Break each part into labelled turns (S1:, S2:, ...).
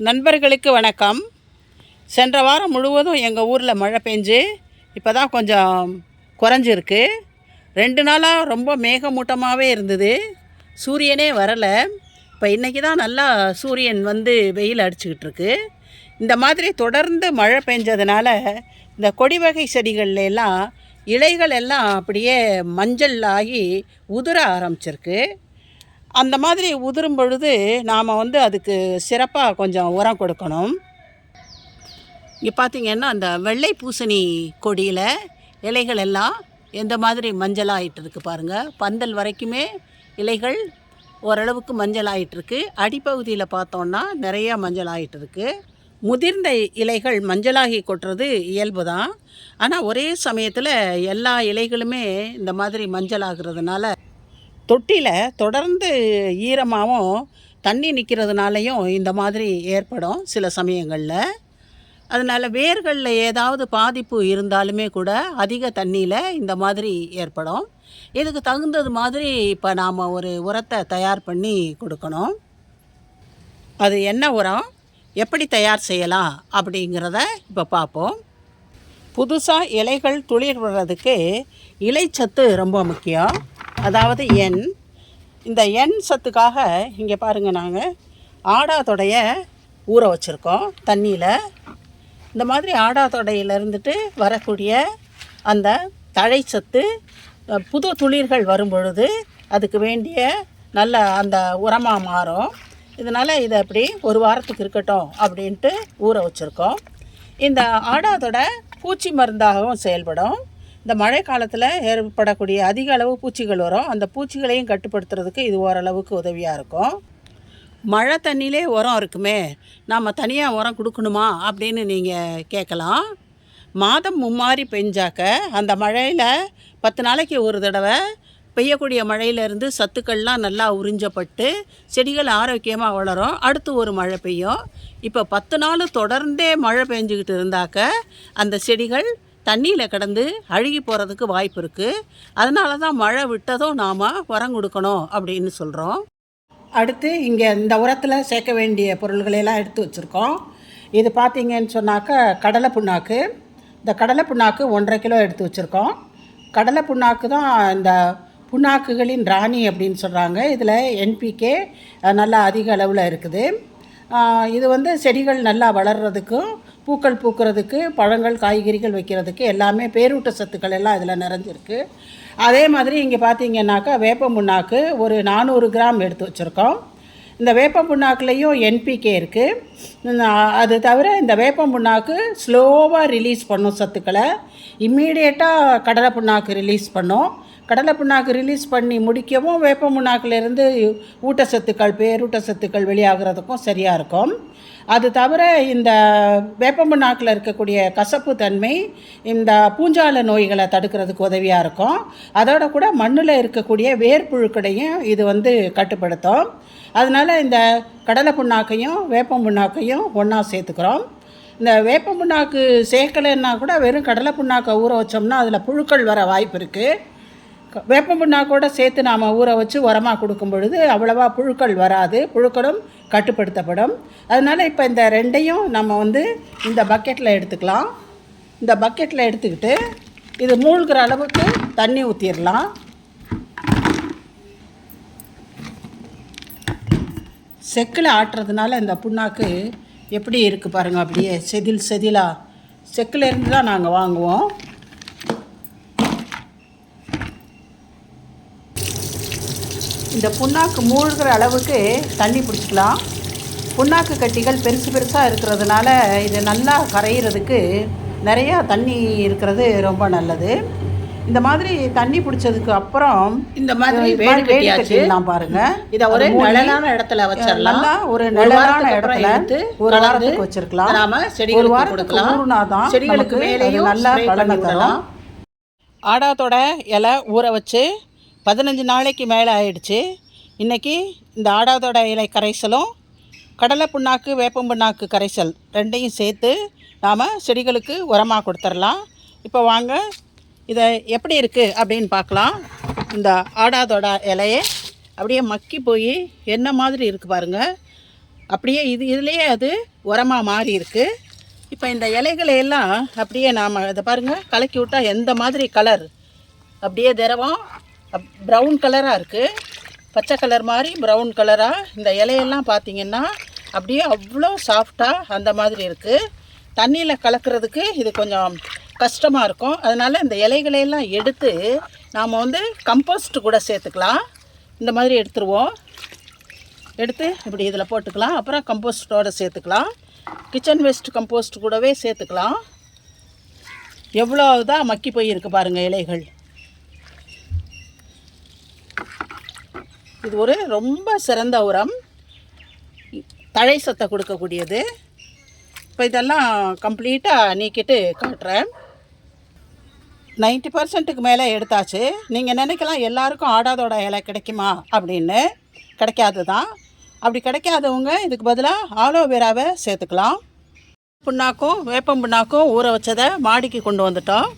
S1: நண்பர்களுக்கு வணக்கம். சென்ற வாரம் முழுவதும் எங்கள் ஊரில் மழை பெஞ்சு இப்போ தான் கொஞ்சம் குறைஞ்சிருக்கு. 2 நாளாக ரொம்ப மேகமூட்டமாகவே இருந்தது, சூரியனே வரலை. இப்போ இன்றைக்கி தான் நல்லா சூரியன் வந்து வெயில் அடிச்சுக்கிட்டு இருக்கு. இந்த மாதிரி தொடர்ந்து மழை பெஞ்சதுனால இந்த கொடி வகை செடிகள்ல எல்லாம் இலைகள் எல்லாம் அப்படியே மஞ்சள் ஆகி உதிர ஆரம்பிச்சிருக்கு. அந்த மாதிரி உதிரும் பொழுது நாம் வந்து அதுக்கு சிறப்பாக கொஞ்சம் உரம் கொடுக்கணும். இங்கே பார்த்திங்கன்னா அந்த வெள்ளை பூசணி கொடியில் இலைகள் எல்லாம் எந்த மாதிரி மஞ்சள் ஆகிட்டுருக்கு பாருங்கள். பந்தல் வரைக்குமே இலைகள் ஓரளவுக்கு மஞ்சள் ஆகிட்டுருக்கு. அடிப்பகுதியில் பார்த்தோன்னா நிறையா மஞ்சள் ஆகிட்டுருக்கு. முதிர்ந்த இலைகள் மஞ்சளாகி கொட்டுறது இயல்பு தான். ஆனால் ஒரே சமயத்தில் எல்லா இலைகளுமே இந்த மாதிரி மஞ்சள் ஆகிறதுனால தொட்டியில் தொடர்ந்து ஈரமாகவும் தண்ணி நிற்கிறதுனாலையும் இந்த மாதிரி ஏற்படும் சில சமயங்களில். அதனால் வேர்களில் ஏதாவது பாதிப்பு இருந்தாலுமே கூட அதிக தண்ணியில் இந்த மாதிரி ஏற்படும். இதுக்கு தகுந்தது மாதிரி இப்போ நாம் ஒரு உரத்தை தயார் பண்ணி கொடுக்கணும். அது என்ன உரம், எப்படி தயார் செய்யலாம் அப்படிங்கிறத இப்போ பார்ப்போம். புதுசாக இலைகள் துளிர் வர்றதுக்கு இலைச்சத்து ரொம்ப முக்கியம். அதாவது எண். இந்த எண் சத்துக்காக இங்கே பாருங்கள், நாங்கள் ஆடாதொடைய ஊற வச்சுருக்கோம் தண்ணியில். இந்த மாதிரி ஆடாதொடையில் இருந்துட்டு வரக்கூடிய அந்த தழைச்சத்து புது துளிர்கள் வரும் பொழுது அதுக்கு வேண்டிய நல்ல அந்த உரமாக மாறும். இதனால் இதை அப்படி ஒரு வாரத்துக்கு இருக்கட்டும் அப்படின்ட்டு ஊற வச்சுருக்கோம். இந்த ஆடாதொடை பூச்சி மருந்தாகவும் செயல்படும். இந்த மழை காலத்தில் ஏற்படக்கூடிய அதிக அளவு பூச்சிகள் வரும். அந்த பூச்சிகளையும் கட்டுப்படுத்துறதுக்கு இது ஓரளவுக்கு உதவியாக இருக்கும். மழை தண்ணியிலே உரம் இருக்குமே, நாம் தனியாக உரம் கொடுக்கணுமா அப்படின்னு நீங்கள் கேட்கலாம். மாதம் மும்மாரி பெஞ்சாக்க அந்த மழையில் 10 நாளைக்கு ஒரு தடவை பெய்யக்கூடிய மழையிலேருந்து சத்துக்கள்லாம் நல்லா உறிஞ்சப்பட்டு செடிகள் ஆரோக்கியமாக வளரும். அடுத்து ஒரு மழை பெய்யும். இப்போ 10 நாள் தொடர்ந்தே மழை பெஞ்சிக்கிட்டு இருந்தாக்க அந்த செடிகள் தண்ணியில் கிடந்து அழுகி போகிறதுக்கு வாய்ப்பு இருக்குது. அதனால தான் மழை விட்டதும் நாம் உரம் கொடுக்கணும் அப்படின்னு சொல்கிறோம். அடுத்து இங்கே இந்த உரத்தில் சேர்க்க வேண்டிய பொருள்களையெல்லாம் எடுத்து வச்சுருக்கோம். இது பார்த்திங்கன்னு சொன்னாக்கா கடலை புண்ணாக்கு. இந்த கடலை புண்ணாக்கு 1.5 கிலோ எடுத்து வச்சுருக்கோம். கடலை புண்ணாக்கு தான் இந்த புண்ணாக்குகளின் ராணி அப்படின்னு சொல்கிறாங்க. இதில் NPK நல்லா அதிக அளவில் இருக்குது. இது வந்து செடிகள் நல்லா வளர்கிறதுக்கும் பூக்கள் பூக்கிறதுக்கு பழங்கள் காய்கறிகள் வைக்கிறதுக்கு எல்லாமே பேரூட்ட சத்துக்கள் எல்லாம் இதில் நிறைஞ்சிருக்கு. அதே மாதிரி இங்கே பார்த்திங்கன்னாக்கா வேப்பம் புண்ணாக்கு ஒரு 400 கிராம் எடுத்து வச்சுருக்கோம். இந்த வேப்பம் புண்ணாக்குலேயும் NPK இருக்குது. அது தவிர இந்த வேப்பம் புண்ணாக்கு ஸ்லோவாக ரிலீஸ் பண்ணும் சத்துக்களை. இம்மீடியட்டாக கடலை புண்ணாக்கு ரிலீஸ் பண்ணும். கடலை புண்ணாக்கு ரிலீஸ் பண்ணி முடிக்கவும் வேப்ப புண்ணாக்கிலேருந்து ஊட்டச்சத்துக்கள் பேரூட்டச்சத்துக்கள் வெளியாகிறதுக்கும் சரியாக இருக்கும். அது தவிர இந்த வேப்ப புண்ணாக்கில் இருக்கக்கூடிய கசப்பு தன்மை இந்த பூஞ்சால நோய்களை தடுக்கிறதுக்கு உதவியாக இருக்கும். அதோட கூட மண்ணில் இருக்கக்கூடிய வேர்ப்புழுக்களையும் இது வந்து கட்டுப்படுத்தும். அதனால் இந்த கடலை புண்ணாக்கையும் வேப்பம் புண்ணாக்கையும் ஒன்றா சேர்த்துக்கிறோம். இந்த வேப்ப புண்ணாக்கு சேர்க்கலைன்னா கூட வெறும் கடலை புண்ணாக்கை ஊற வச்சோம்னா அதில் புழுக்கள் வர வாய்ப்பு இருக்குது. வேப்ப புண்ணாக்கோடு சேர்த்து நாம் ஊற வச்சு உரமாக கொடுக்கும் பொழுது அவ்வளவா புழுக்கள் வராது, புழுக்களும் கட்டுப்படுத்தப்படும். அதனால் இப்போ இந்த ரெண்டையும் நம்ம வந்து இந்த பக்கெட்டில் எடுத்துக்கலாம். இந்த பக்கெட்டில் எடுத்துக்கிட்டு இது மூழ்கிற அளவுக்கு தண்ணி ஊற்றிடலாம். செக்கில் ஆட்டுறதுனால இந்த புண்ணாக்கு எப்படி இருக்குது பாருங்கள், அப்படியே செதிலாக செக்கிலேருந்து தான் நாங்கள் வாங்குவோம். இந்த புண்ணாக்கு மூழ்கிற அளவுக்கு தண்ணி பிடிச்சிக்கலாம். புண்ணாக்கு கட்டிகள் பெருசாக இருக்கிறதுனால இது நல்லா கரையிறதுக்கு நிறையா தண்ணி இருக்கிறது ரொம்ப நல்லது. இந்த மாதிரி தண்ணி பிடிச்சதுக்கு அப்புறம் இந்த மாதிரி வேடி கட்டிடலாம் பாருங்கள். இதை ஒரு நிழலான இடத்துல வச்சிடலாம். நல்லா ஒரு நிழலான இடத்துல எடுத்து ஒரு வாரத்துக்கு வச்சுருக்கலாம். நாம் ஒரு வாரத்துக்கு ஊறுனாதான் செடிகளுக்கு மேலேயும் நல்லா பலனை தரலாம். ஆடாத்தோட இலை ஊற வச்சு 15 நாளைக்கு மேலே ஆயிடுச்சு. இன்றைக்கி இந்த ஆடாதோட இலை கரைசலும் கடலை புண்ணாக்கு வேப்பம் புண்ணாக்கு கரைசல் ரெண்டையும் சேர்த்து நாம் செடிகளுக்கு உரமாக கொடுத்துடலாம். இப்போ வாங்க இதை எப்படி இருக்குது அப்படின்னு பார்க்கலாம். இந்த ஆடாதோட இலையை அப்படியே மக்கி போய் என்ன மாதிரி இருக்குது பாருங்கள். அப்படியே இதுலேயே அது உரமாக மாறி இருக்குது. இப்போ இந்த இலைகளை எல்லாம் அப்படியே நாம் இதை பாருங்கள், கலக்கி விட்டால் எந்த மாதிரி கலர் அப்படியே திரவம் ப்ரௌன் கலராக இருக்குது. பச்சை கலர் மாதிரி ப்ரௌன் கலராக இந்த இலையெல்லாம் பார்த்திங்கன்னா அப்படியே அவ்வளோ சாஃப்டாக அந்த மாதிரி இருக்குது. தண்ணியில் கலக்கிறதுக்கு இது கொஞ்சம் கஷ்டமாக இருக்கும். அதனால் இந்த இலைகளையெல்லாம் எடுத்து நாம் வந்து கம்போஸ்ட் கூட சேர்த்துக்கலாம். இந்த மாதிரி எடுத்துருவோம், எடுத்து இப்படி இதில் போட்டுக்கலாம். அப்புறம் கம்போஸ்ட்டோடு சேர்த்துக்கலாம். கிச்சன் வேஸ்ட் கம்போஸ்ட் கூடவே சேர்த்துக்கலாம். எவ்வளோ தான் மக்கி போயிருக்கு பாருங்கள் இலைகள். இது ஒரு ரொம்ப சிறந்த உரம், தழை சத்தை கொடுக்கக்கூடியது. இப்போ இதெல்லாம் கம்ப்ளீட்டாக நீக்கிட்டு காட்டுறேன். 90% மேலே எடுத்தாச்சு. நீங்கள் நினைக்கலாம் எல்லாருக்கும் ஆடாதோட இலை கிடைக்குமா அப்படின்னு. கிடைக்காது தான். அப்படி கிடைக்காதவங்க இதுக்கு பதிலாக ஆலோவேராவை சேர்த்துக்கலாம். புண்ணாக்கும் வேப்பம் புண்ணாக்கும் ஊற வச்சதை மாடிக்கு கொண்டு வந்துட்டோம்.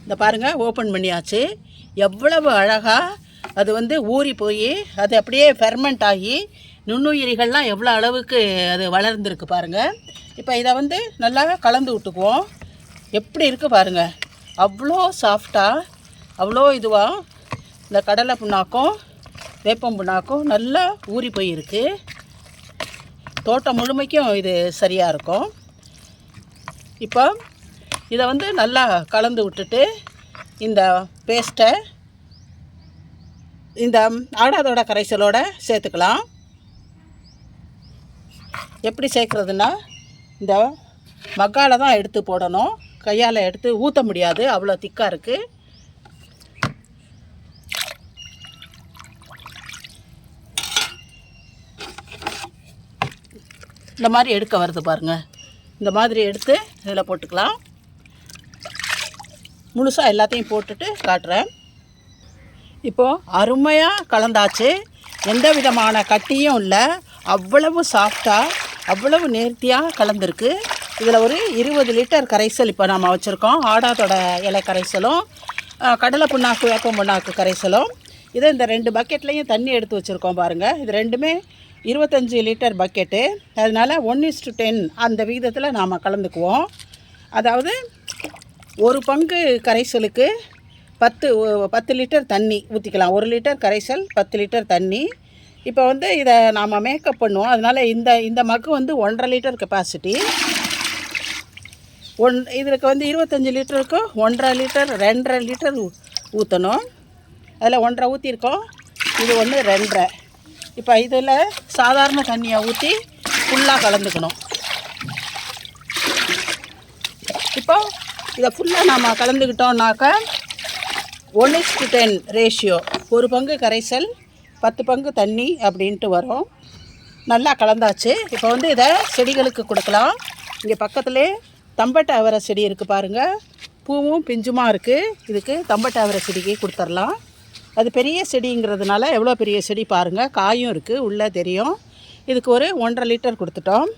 S1: இந்த பாருங்கள், ஓப்பன் பண்ணியாச்சு. எவ்வளவு அழகாக அது வந்து ஊறி போய் அது அப்படியே ஃபெர்மெண்ட் ஆகி நுண்ணுயிரிகள்லாம் எவ்வளோ அளவுக்கு அது வளர்ந்துருக்கு பாருங்கள். இப்போ இதை வந்து நல்லா கலந்து விட்டுக்குவோம். எப்படி இருக்குது பாருங்கள், அவ்வளோ சாஃப்டாக அவ்வளோ இதுவாக இந்த கடலை புண்ணாக்கும் வேப்பம் புண்ணாக்கும் நல்லா ஊறி போயிருக்கு. தோட்டம் முழுமைக்கும் இது சரியாக இருக்கும். இப்போ இதை வந்து நல்லா கலந்து விட்டுட்டு இந்த பேஸ்ட்டை இந்த ஆடாதோட கரைசலோட சேர்த்துக்கலாம். எப்படி சேர்க்குறதுன்னா இந்த மக்கால தான் எடுத்து போடணும், கையால் எடுத்து ஊற்ற முடியாது, அவ்வளோ திக்காக இருக்குது. இந்த மாதிரி எடுக்க வருது பாருங்கள். இந்த மாதிரி எடுத்து இதில் போட்டுக்கலாம். முழுசாக எல்லாத்தையும் போட்டுட்டு காட்டுறேன். இப்போது அருமையாக கலந்தாச்சு. எந்த விதமான கட்டியும் இல்லை, அவ்வளவு சாஃப்டாக அவ்வளவு நேர்த்தியாக கலந்துருக்கு. இதில் ஒரு 20 லிட்டர் கரைசல் இப்போ நாம் வச்சுருக்கோம். ஆடாதோட இலை கரைசலும் கடலை புண்ணாக்கு வேப்பம் புண்ணாக்கு கரைசலும். இதை இந்த 2 பக்கெட்லேயும் தண்ணி எடுத்து வச்சுருக்கோம் பாருங்கள். இது ரெண்டுமே 25 லிட்டர் பக்கெட்டு. அதனால் 1:10 அந்த விகிதத்தில் நாம் கலந்துக்குவோம். அதாவது ஒரு பங்கு கரைசலுக்கு 10 லிட்டர் தண்ணி ஊற்றிக்கலாம். 1 லிட்டர் கரைசல் 10 லிட்டர் தண்ணி. இப்போ வந்து இதை நாம் மேக்கப் பண்ணுவோம். அதனால் இந்த மக்கு வந்து 1.5 லிட்டர் கெப்பாசிட்டி. இதுக்கு வந்து 25 லிட்டருக்கு 1.5 லிட்டர் 2.5 லிட்டர் ஊற்றணும். அதில் 1.5 ஊற்றிருக்கோம், இது 2.5. இப்போ இதில் சாதாரண தண்ணியை ஊற்றி ஃபுல்லாக கலந்துக்கணும். இப்போ இதை ஃபுல்லாக நாம் கலந்துக்கிட்டோம்னாக்கா 1:10 ரேஷியோ, ஒரு பங்கு கரைசல் 10 பங்கு தண்ணி அப்படின்ட்டு வரும். நல்லா கலந்தாச்சு. இப்போ வந்து இதை செடிகளுக்கு கொடுக்கலாம். இங்கே பக்கத்துலேயே தம்பட்டை அவரை செடி இருக்குது பாருங்கள், பூவும் பிஞ்சுமா இருக்குது. இதுக்கு தம்பட்டை அவரை செடிக்கு கொடுத்துர்லாம். அது பெரிய செடிங்கிறதுனால எவ்வளோ பெரிய செடி பாருங்கள், காயும் இருக்குது உள்ளே தெரியும். இதுக்கு ஒரு 1.5 லிட்டர் கொடுத்துட்டோம்.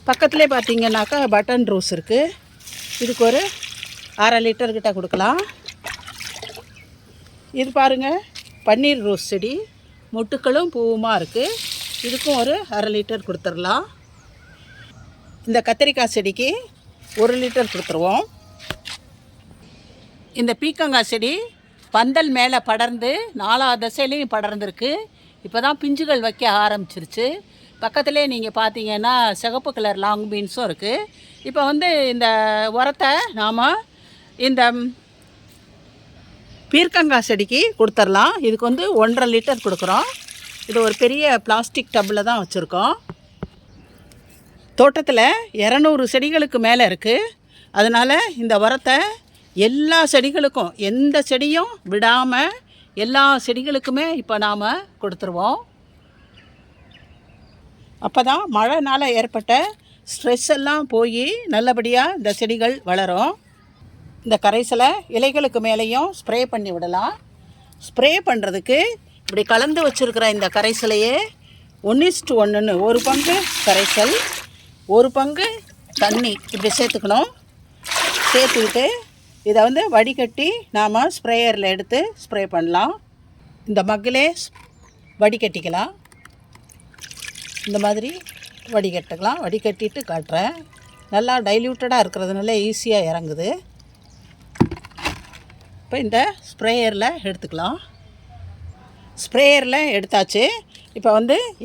S1: பக்கத்துலேயே பார்த்திங்கனாக்கா பட்டன் ரோஸ் இருக்குது. இதுக்கு ஒரு 1/2 லிட்டர்கிட்ட கொடுக்கலாம். இது பாருங்கள், பன்னீர் ரோஸ் செடி, மொட்டுக்களும் பூவுமா இருக்குது. இதுக்கும் ஒரு 1/2 லிட்டர் கொடுத்துடலாம். இந்த கத்திரிக்காய் செடிக்கு 1 லிட்டர் கொடுத்துருவோம். இந்த பீக்கங்காய் செடி பந்தல் மேலே படர்ந்து 4 திசையிலையும் படர்ந்துருக்கு. இப்போ தான் பிஞ்சுகள் வைக்க ஆரம்பிச்சிருச்சு. பக்கத்துலேயே நீங்கள் பார்த்தீங்கன்னா சிகப்பு கலர் லாங் பீன்ஸும் இருக்குது. இப்போ வந்து இந்த உரத்தை நாம் இந்த பீர்க்கங்காய் செடிக்கு கொடுத்துர்லாம். இதுக்கு வந்து 1.5 லிட்டர் கொடுக்குறோம். இது ஒரு பெரிய பிளாஸ்டிக் டப்பில் தான் வச்சுருக்கோம். தோட்டத்தில் 200 செடிகளுக்கு மேலே இருக்குது. அதனால் இந்த உரத்தை எல்லா செடிகளுக்கும், எந்த செடியும் விடாமல் எல்லா செடிகளுக்குமே இப்போ நாம் கொடுத்துருவோம். அப்போ தான் மழைனால் ஏற்பட்ட ஸ்ட்ரெஸ் எல்லாம் போய் நல்லபடியாக இந்த செடிகள் வளரும். இந்த கரைசலை இலைகளுக்கு மேலேயும் ஸ்ப்ரே பண்ணி விடலாம். ஸ்ப்ரே பண்ணுறதுக்கு இப்படி கலந்து வச்சுருக்கிற இந்த கரைசலையே 1:1, ஒரு பங்கு கரைசல் 1 பங்கு தண்ணி இப்படி சேர்த்துக்கணும். சேர்த்துக்கிட்டு இதை வந்து வடிகட்டி நாம் ஸ்ப்ரேயரில் எடுத்து ஸ்ப்ரே பண்ணலாம். இந்த மக்கிலே வடிகட்டிக்கலாம். இந்த மாதிரி வடிகட்டுக்கலாம். வடிகட்டிட்டு காட்டுறேன். நல்லா டைல்யூட்டடாக இருக்கிறதுனால ஈஸியாக இறங்குது. இப்போ இந்த ஸ்ப்ரேயரில் எடுத்துக்கலாம். ஸ்ப்ரேயரில் எடுத்தாச்சு. இப்போ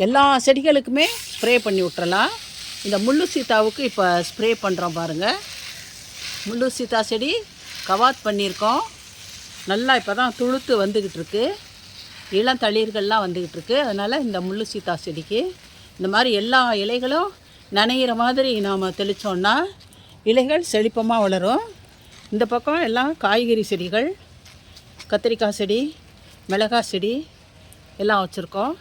S1: எல்லா செடிகளுக்குமே ஸ்ப்ரே பண்ணி விட்டுறலாம். இந்த முள்ளு சீத்தாவுக்கு இப்போ ஸ்ப்ரே பண்ணுறோம் பாருங்கள். முள்ளு சீத்தா செடி கவாத் பண்ணியிருக்கோம். நல்லா இப்போ தான் துளுத்து வந்துக்கிட்டு இருக்கு. இளம் தளிர்கள்லாம் வந்துக்கிட்டு இருக்கு. அதனால் இந்த முள்ளு சீத்தா செடிக்கு இந்த மாதிரி எல்லா இலைகளும் நனைகிற மாதிரி நாம் தெளித்தோன்னா இலைகள் செழிப்பமாக வளரும். இந்த பக்கம் எல்லாம் காய்கறி செடிகள், கத்திரிக்காய் செடி, மிளகாய் செடி எல்லாம் வச்சுருக்கோம்.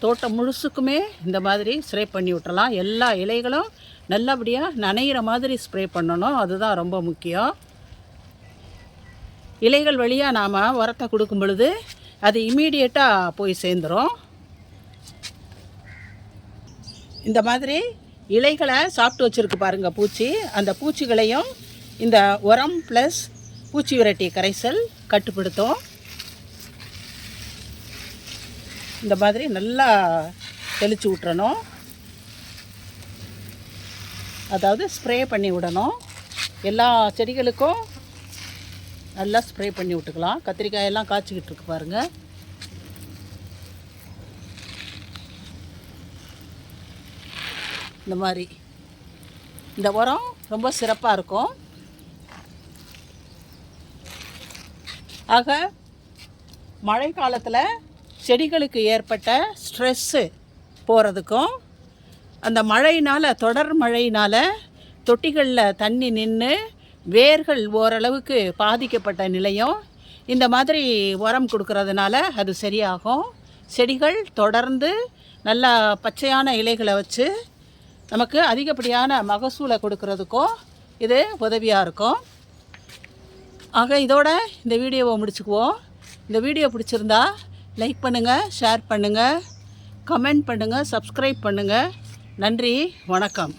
S1: தோட்டம் முழுசுக்குமே இந்த மாதிரி ஸ்ப்ரே பண்ணி விட்டுறலாம். எல்லா இலைகளும் நல்லபடியாக நனைகிற மாதிரி ஸ்ப்ரே பண்ணணும். அதுதான் ரொம்ப முக்கியம். இலைகள் வழியாக நாம் உரத்தை கொடுக்கும் பொழுது அது இம்மீடியட்டாக போய் சேர்ந்துடும். இந்த மாதிரி இலைகளை சாப்பிட்டு வச்சுருக்கு பாருங்கள் பூச்சி. அந்த பூச்சிகளையும் இந்த உரம் ப்ளஸ் பூச்சி விரட்டி கரைசல் கட்டுப்படுத்தும். இந்த மாதிரி நல்லா தெளித்து விட்டுறணும். அதாவது ஸ்ப்ரே பண்ணி விடணும். எல்லா செடிகளுக்கும் நல்லா ஸ்ப்ரே பண்ணி விட்டுக்கலாம். கத்திரிக்காயெல்லாம் காய்ச்சிக்கிட்டு இருக்கு பாருங்கள். இந்த மாதிரி இந்த உரம் ரொம்ப சிறப்பாக இருக்கும். ஆக மழை காலத்தில் செடிகளுக்கு ஏற்பட்ட ஸ்ட்ரெஸ்ஸு போகிறதுக்கும், அந்த மழையினால் தொடர் மழையினால் தொட்டிகளில் தண்ணி நின்று வேர்கள் ஓரளவுக்கு பாதிக்கப்பட்ட நிலையும் இந்த மாதிரி உரம் கொடுக்கறதுனால அது சரியாகும். செடிகள் தொடர்ந்து நல்லா பச்சையான இலைகளை வச்சு நமக்கு அதிகப்படியான மகசூலை கொடுக்கறதுக்கும் இது உதவியாக இருக்கும். ஆக இதோட இந்த வீடியோவை முடிச்சுக்குவோம். இந்த வீடியோ பிடிச்சிருந்தா லைக் பண்ணுங்கள், ஷேர் பண்ணுங்கள், கமெண்ட் பண்ணுங்கள், சப்ஸ்கிரைப் பண்ணுங்கள். நன்றி, வணக்கம்.